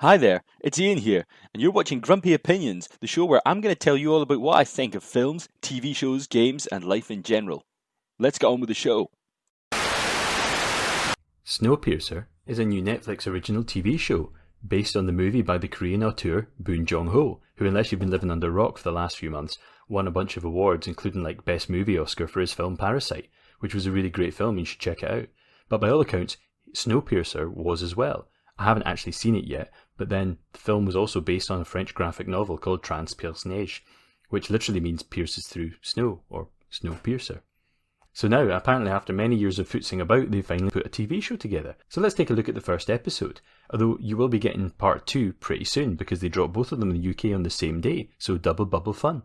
Hi there, it's Ian here, and you're watching Grumpy Opinions, the show where I'm going to tell you all about what I think of films, TV shows, games, and life in general. Let's get on with the show. Snowpiercer is a new Netflix original TV show based on the movie by the Korean auteur Bong Joon-Ho, who, unless you've been living under a rock for the last few months, won a bunch of awards, including like Best Movie Oscar for his film Parasite, which was a really great film. You should check it out. But by all accounts, Snowpiercer was as well. I haven't actually seen it yet, but then the film was also based on a French graphic novel called Transpierce Neige, which literally means pierces through snow, or Snowpiercer. So now, apparently after many years of footsing about, they finally put a TV show together. So let's take a look at the first episode, although you will be getting part 2 pretty soon because they dropped both of them in the UK on the same day, so double bubble fun.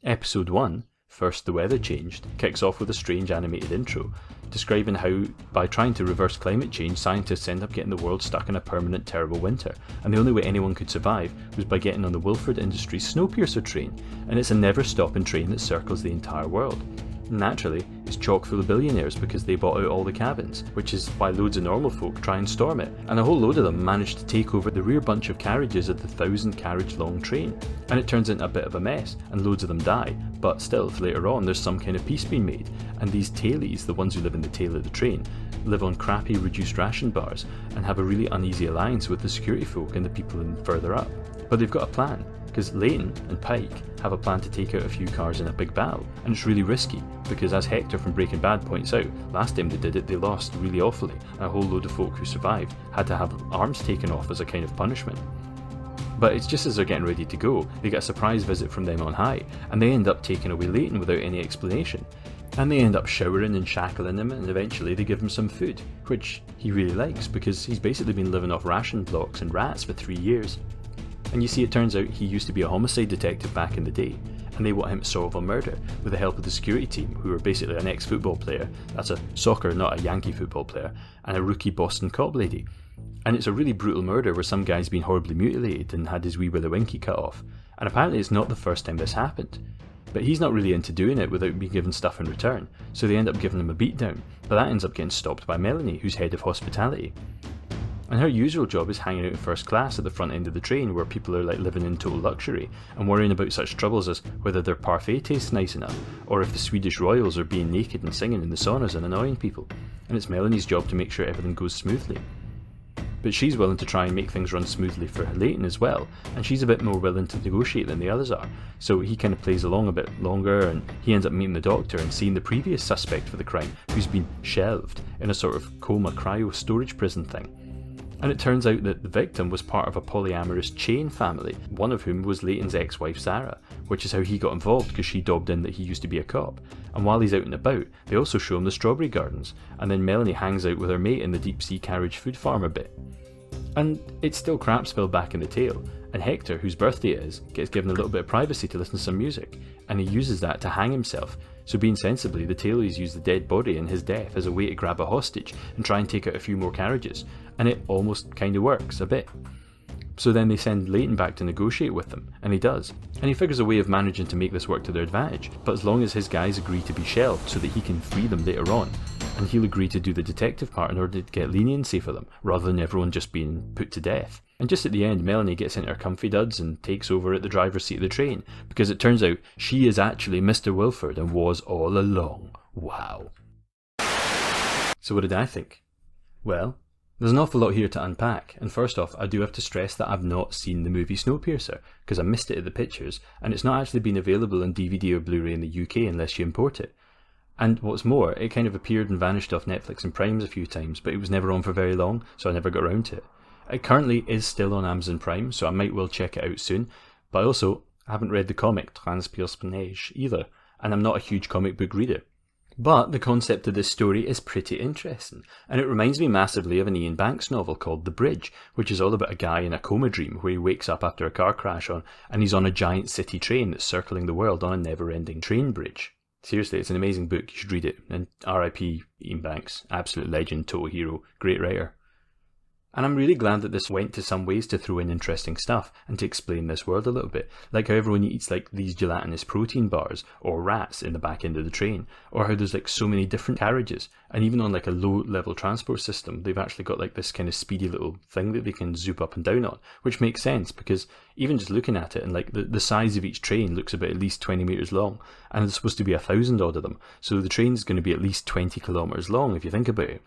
Episode 1, First the Weather Changed, kicks off with a strange animated intro, describing how, by trying to reverse climate change, scientists end up getting the world stuck in a permanent terrible winter, and the only way anyone could survive was by getting on the Wilford Industries Snowpiercer train, and it's a never-stopping train that circles the entire world. Naturally, it's chock full of billionaires because they bought out all the cabins, which is why loads of normal folk try and storm it, and a whole load of them manage to take over the rear bunch of carriages of the 1,000-carriage long train, and it turns into a bit of a mess, and loads of them die, but still, later on, there's some kind of peace being made, and these Tailies, the ones who live in the tail of the train, live on crappy reduced ration bars, and have a really uneasy alliance with the security folk and the people further up. But they've got a plan, because Layton and Pike have a plan to take out a few cars in a big battle, and it's really risky, because as Hector from Breaking Bad points out, last time they did it they lost really awfully, and a whole load of folk who survived had to have arms taken off as a kind of punishment. But it's just as they're getting ready to go, they get a surprise visit from them on high, and they end up taking away Layton without any explanation. And they end up showering and shackling him, and eventually they give him some food, which he really likes because he's basically been living off ration blocks and rats for 3 years. And you see, it turns out he used to be a homicide detective back in the day, and they want him to solve a murder with the help of the security team, who are basically an ex-football player, that's a soccer, not a Yankee football player, and a rookie Boston cop lady. And it's a really brutal murder where some guy's been horribly mutilated and had his wee willy winky cut off, and apparently it's not the first time this happened. But he's not really into doing it without being given stuff in return, so they end up giving him a beatdown, but that ends up getting stopped by Melanie, who's head of hospitality. And her usual job is hanging out in first class at the front end of the train where people are like living in total luxury and worrying about such troubles as whether their parfait tastes nice enough, or if the Swedish royals are being naked and singing in the saunas and annoying people, and it's Melanie's job to make sure everything goes smoothly. But she's willing to try and make things run smoothly for Layton as well, and she's a bit more willing to negotiate than the others are, so he kind of plays along a bit longer, and he ends up meeting the doctor and seeing the previous suspect for the crime, who's been shelved in a sort of coma cryo storage prison thing. And it turns out that the victim was part of a polyamorous chain family, one of whom was Layton's ex-wife Sarah, which is how he got involved because she dobbed in that he used to be a cop. And while he's out and about, they also show him the strawberry gardens, and then Melanie hangs out with her mate in the deep sea carriage food farm a bit. And it's still Crapsville back in the tail, and Hector, whose birthday it is, gets given a little bit of privacy to listen to some music, and he uses that to hang himself. So being sensibly, the Tailies use the dead body in his death as a way to grab a hostage and try and take out a few more carriages, and it almost kind of works a bit. So then they send Layton back to negotiate with them, and he does, and he figures a way of managing to make this work to their advantage, but as long as his guys agree to be shelved so that he can free them later on, and he'll agree to do the detective part in order to get leniency for them, rather than everyone just being put to death. And just at the end, Melanie gets into her comfy duds and takes over at the driver's seat of the train, because it turns out she is actually Mr. Wilford and was all along. Wow. So what did I think? Well, there's an awful lot here to unpack, and first off, I do have to stress that I've not seen the movie Snowpiercer, because I missed it at the pictures, and it's not actually been available on DVD or Blu-ray in the UK unless you import it. And what's more, it kind of appeared and vanished off Netflix and Prime's a few times, but it was never on for very long, so I never got around to it. It currently is still on Amazon Prime, so I might well check it out soon, but I also haven't read the comic Transpierce Neige either, and I'm not a huge comic book reader. But the concept of this story is pretty interesting, and it reminds me massively of an Ian Banks novel called The Bridge, which is all about a guy in a coma dream where he wakes up after a car crash and he's on a giant city train that's circling the world on a never-ending train bridge. Seriously, it's an amazing book, you should read it, and R.I.P. Ian Banks, absolute legend, total hero, great writer. And I'm really glad that this went to some ways to throw in interesting stuff and to explain this world a little bit. Like how everyone eats like these gelatinous protein bars or rats in the back end of the train, or how there's like so many different carriages. And even on like a low level transport system, they've actually got like this kind of speedy little thing that they can zoop up and down on, which makes sense because even just looking at it and like the size of each train looks about at least 20 metres long, and there's supposed to be 1,000 odd of them. So the train's going to be at least 20 kilometres long if you think about it.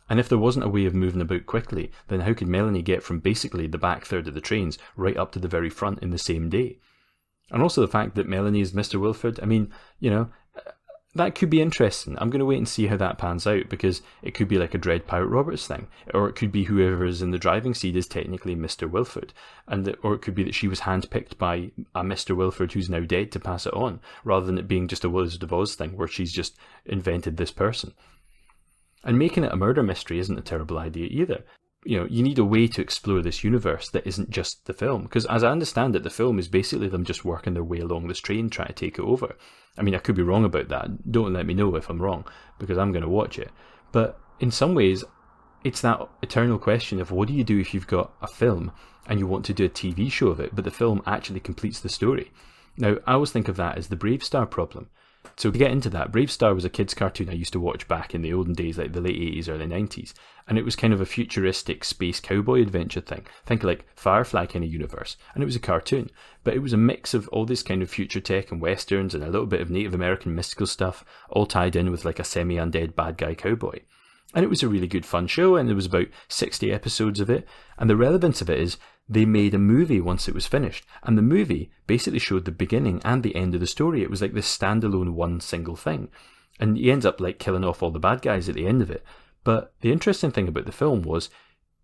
And if there wasn't a way of moving about quickly, then how could Melanie get from basically the back third of the trains right up to the very front in the same day? And also the fact that Melanie is Mr. Wilford, I mean, you know, that could be interesting. I'm going to wait and see how that pans out, because it could be like a Dread Pirate Roberts thing, or it could be whoever is in the driving seat is technically Mr. Wilford, or it could be that she was handpicked by a Mr. Wilford who's now dead to pass it on, rather than it being just a Wizard of Oz thing where she's just invented this person. And making it a murder mystery isn't a terrible idea either. You know, you need a way to explore this universe that isn't just the film. Because as I understand it, the film is basically them just working their way along this train trying to take it over. I mean, I could be wrong about that. Don't let me know if I'm wrong, because I'm going to watch it. But in some ways, it's that eternal question of what do you do if you've got a film and you want to do a TV show of it, but the film actually completes the story. Now, I always think of that as the Brave Star problem. So to get into that, Brave Star was a kids' cartoon I used to watch back in the olden days, like the late 80s, early 90s. And it was kind of a futuristic space cowboy adventure thing. Think of like Firefly kind of universe. And it was a cartoon. But it was a mix of all this kind of future tech and westerns and a little bit of Native American mystical stuff, all tied in with like a semi-undead bad guy cowboy. And it was a really good fun show, and there was about 60 episodes of it. And the relevance of it is they made a movie once it was finished, and the movie basically showed the beginning and the end of the story. It was like this standalone one single thing. And he ends up like killing off all the bad guys at the end of it. But the interesting thing about the film was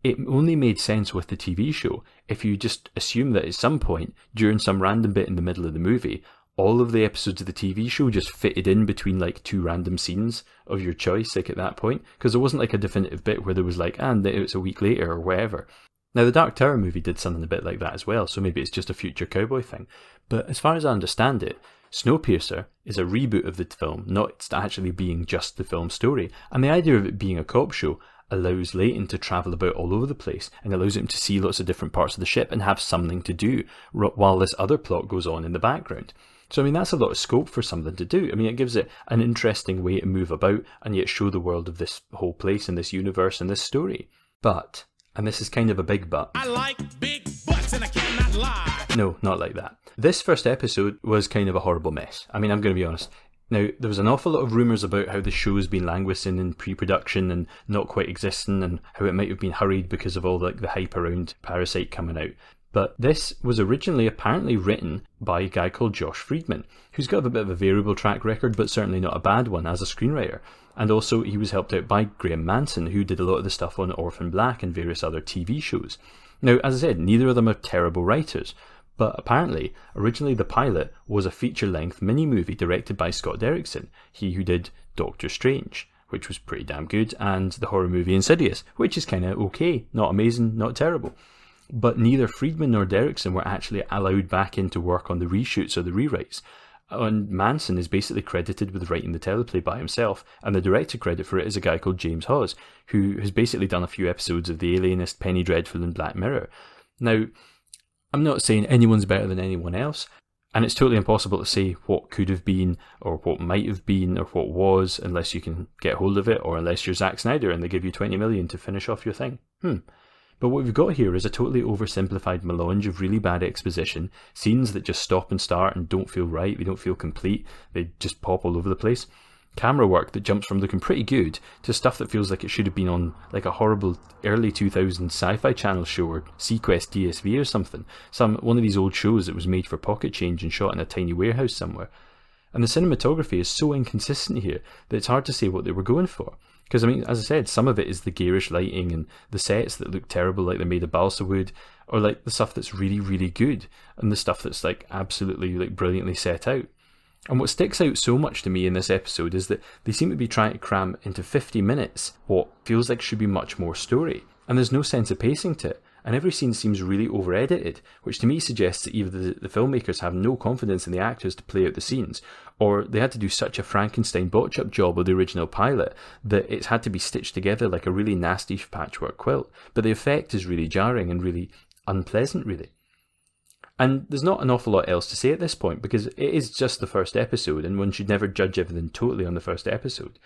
it only made sense with the TV show if you just assume that at some point, during some random bit in the middle of the movie, all of the episodes of the TV show just fitted in between like two random scenes of your choice, like at that point. Because there wasn't like a definitive bit where there was like, and it's a week later or whatever. Now, the Dark Tower movie did something a bit like that as well, so maybe it's just a future cowboy thing. But as far as I understand it, Snowpiercer is a reboot of the film, not actually being just the film story. And the idea of it being a cop show allows Layton to travel about all over the place and allows him to see lots of different parts of the ship and have something to do while this other plot goes on in the background. So, I mean, that's a lot of scope for something to do. I mean, it gives it an interesting way to move about and yet show the world of this whole place and this universe and this story. But, and this is kind of a big but. I like big butts and I cannot lie. No, not like that. This first episode was kind of a horrible mess. I mean, I'm going to be honest. Now, there was an awful lot of rumours about how the show's been languishing in pre-production and not quite existing, and how it might have been hurried because of all like the hype around Parasite coming out. But this was originally apparently written by a guy called Josh Friedman, who's got a bit of a variable track record, but certainly not a bad one as a screenwriter. And also he was helped out by Graham Manson, who did a lot of the stuff on Orphan Black and various other TV shows. Now, as I said, neither of them are terrible writers, but apparently, originally the pilot was a feature-length mini-movie directed by Scott Derrickson, he who did Doctor Strange, which was pretty damn good, and the horror movie Insidious, which is kind of okay, not amazing, not terrible. But neither Friedman nor Derrickson were actually allowed back into work on the reshoots or the rewrites. And Manson is basically credited with writing the teleplay by himself, and the director credit for it is a guy called James Hawes, who has basically done a few episodes of The Alienist, Penny Dreadful and Black Mirror. Now, I'm not saying anyone's better than anyone else, and it's totally impossible to say what could have been, or what might have been, or what was, unless you can get hold of it, or unless you're Zack Snyder and they give you 20 million to finish off your thing. But what we've got here is a totally oversimplified melange of really bad exposition, scenes that just stop and start and don't feel right, they don't feel complete, they just pop all over the place. Camera work that jumps from looking pretty good to stuff that feels like it should have been on like a horrible early 2000s sci-fi channel show or Sequest DSV or something. One of these old shows that was made for pocket change and shot in a tiny warehouse somewhere. And the cinematography is so inconsistent here that it's hard to say what they were going for. Because, I mean, as I said, some of it is the garish lighting and the sets that look terrible, like they're made of balsa wood, or like the stuff that's really, really good, and the stuff that's like absolutely like brilliantly set out. And what sticks out so much to me in this episode is that they seem to be trying to cram into 50 minutes what feels like should be much more story. And there's no sense of pacing to it. and every scene seems really over-edited, which to me suggests that either the filmmakers have no confidence in the actors to play out the scenes, or they had to do such a Frankenstein botch-up job with the original pilot that it's had to be stitched together like a really nasty patchwork quilt. But the effect is really jarring and really unpleasant, really. And there's not an awful lot else to say at this point, because it is just the first episode, and one should never judge everything totally on the first episode.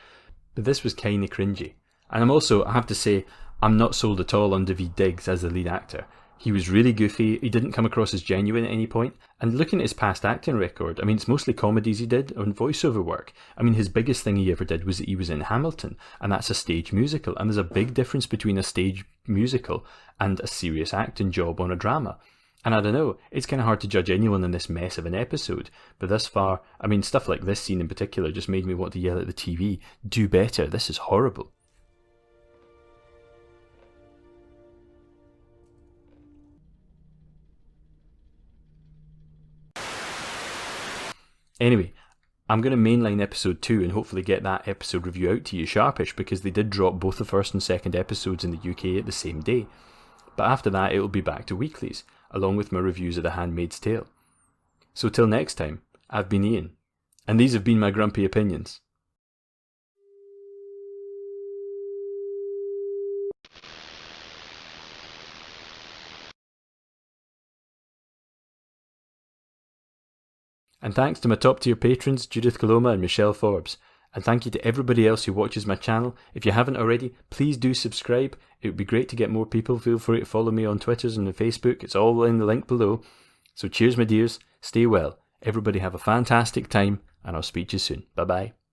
But this was kinda cringy. And I have to say, I'm not sold at all on Daveed Diggs as the lead actor. He was really goofy, he didn't come across as genuine at any point, and looking at his past acting record, I mean, it's mostly comedies he did and voiceover work. I mean, his biggest thing he ever did was that he was in Hamilton, and that's a stage musical, and there's a big difference between a stage musical and a serious acting job on a drama. And I don't know, it's kind of hard to judge anyone in this mess of an episode, but thus far, I mean, stuff like this scene in particular just made me want to yell at the TV, do better, this is horrible. Anyway, I'm going to mainline episode 2 and hopefully get that episode review out to you sharpish, because they did drop both the first and second episodes in the UK at the same day. But after that, it'll be back to weeklies, along with my reviews of The Handmaid's Tale. So till next time, I've been Ian, and these have been my grumpy opinions. And thanks to my top tier patrons, Judith Coloma and Michelle Forbes. And thank you to everybody else who watches my channel. If you haven't already, please do subscribe. It would be great to get more people. Feel free to follow me on Twitters and on Facebook. It's all in the link below. So cheers, my dears. Stay well. Everybody have a fantastic time, and I'll speak to you soon. Bye bye.